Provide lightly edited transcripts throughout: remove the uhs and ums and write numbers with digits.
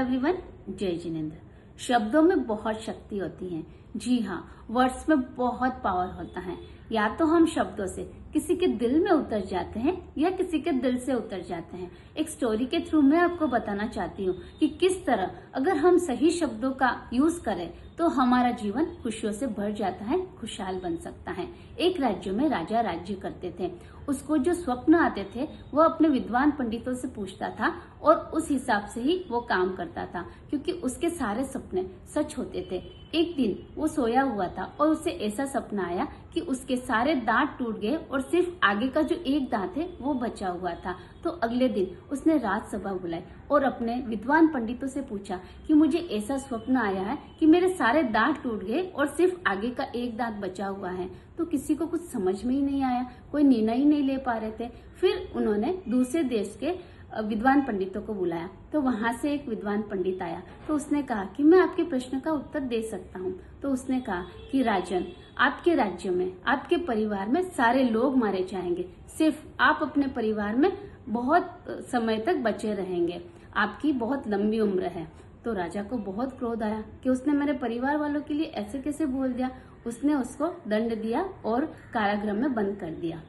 Everyone, जय जिनेंद्र। शब्दों में बहुत शक्ति होती है। जी हाँ, वर्ड्स में बहुत पावर होता है। या तो हम शब्दों से किसी के दिल में उतर जाते हैं या किसी के दिल से उतर जाते हैं। एक स्टोरी के थ्रू मैं आपको बताना चाहती हूँ कि किस तरह अगर हम सही शब्दों का यूज करें तो हमारा जीवन खुशियों से भर जाता है, खुशहाल बन सकता है। एक राज्य में राजा राज्य करते थे। उसको जो स्वप्न आते थे वो अपने विद्वान पंडितों से पूछता था और उस हिसाब से ही वो काम करता था, क्योंकि उसके सारे सपने सच होते थे। एक दिन वो सोया हुआ था और उसे ऐसा सपना आया कि उसके सारे दांत टूट गए और सिर्फ आगे का जो एक दांत है वो बचा हुआ था। तो अगले दिन उसने राजसभा बुलाई और अपने विद्वान पंडितों से पूछा कि मुझे ऐसा स्वप्न आया है कि मेरे सारे दांत टूट गए और सिर्फ आगे का एक दांत बचा हुआ है। तो किसी को कुछ समझ में ही नहीं आया, कोई निर्णय ही नहीं ले पा रहे थे। फिर उन्होंने दूसरे देश के विद्वान पंडितों को बुलाया। तो वहां से एक विद्वान पंडित आया। तो उसने कहा कि मैं आपके प्रश्न का उत्तर दे सकता हूँ। तो उसने कहा कि राजन, आपके राज्य में, आपके परिवार में सारे लोग मारे जाएंगे, सिर्फ आप अपने परिवार में बहुत समय तक बचे रहेंगे, आपकी बहुत लंबी उम्र है। तो राजा को बहुत क्रोध आया कि उसने मेरे परिवार वालों के लिए ऐसे कैसे बोल दिया। उसने उसको दंड दिया और कारागृह में बंद कर दिया।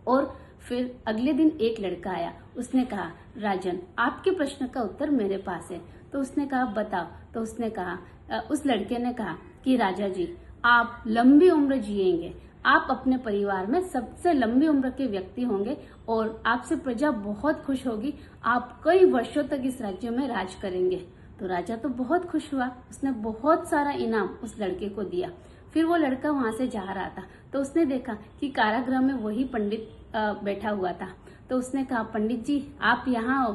और फिर अगले दिन एक लड़का आया। उसने कहा, राजन, आपके प्रश्न का उत्तर मेरे पास है। तो उसने कहा, बताओ। तो उसने कहा, उस लड़के ने कहा कि राजा जी, आप लंबी उम्र जिएंगे, आप अपने परिवार में सबसे लंबी उम्र के व्यक्ति होंगे और आपसे प्रजा बहुत खुश होगी, आप कई वर्षों तक इस राज्य में राज करेंगे। तो राजा तो बहुत खुश हुआ। उसने बहुत सारा इनाम उस लड़के को दिया। फिर वो लड़का वहां से जा रहा था तो उसने देखा कि कारागृह में वही पंडित बैठा हुआ था। तो उसने कहा, पंडित जी, आप यहाँ आओ।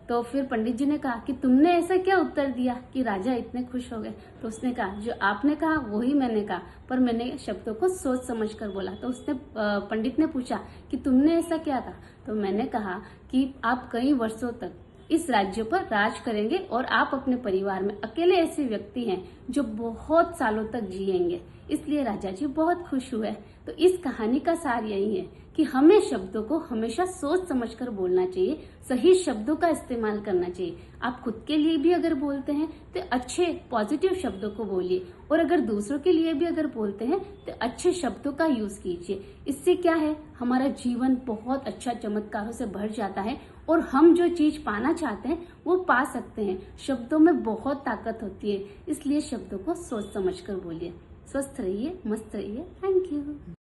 तो फिर पंडित जी ने कहा कि तुमने ऐसा क्या उत्तर दिया कि राजा इतने खुश हो गए। तो उसने कहा, जो आपने कहा वही मैंने कहा, पर मैंने शब्दों को सोच समझ कर बोला। तो उसने पंडित ने पूछा कि तुमने ऐसा क्या कहा। तो मैंने कहा कि आप कई वर्षों तक इस राज्य पर राज करेंगे और आप अपने परिवार में अकेले ऐसे व्यक्ति हैं जो बहुत सालों तक जिएंगे, इसलिए राजा जी बहुत खुश हुए। तो इस कहानी का सार यही है कि हमें शब्दों को हमेशा सोच समझकर बोलना चाहिए, सही शब्दों का इस्तेमाल करना चाहिए। आप खुद के लिए भी अगर बोलते हैं तो अच्छे पॉजिटिव शब्दों को बोलिए, और अगर दूसरों के लिए भी अगर बोलते हैं तो अच्छे शब्दों का यूज कीजिए। इससे क्या है, हमारा जीवन बहुत अच्छा चमत्कारों से भर जाता है और हम जो चीज पाना चाहते हैं वो पा सकते हैं। शब्दों में बहुत ताकत होती है, इसलिए शब्दों को सोच समझकर बोलिए। स्वस्थ रहिए, मस्त रहिए। Thank you.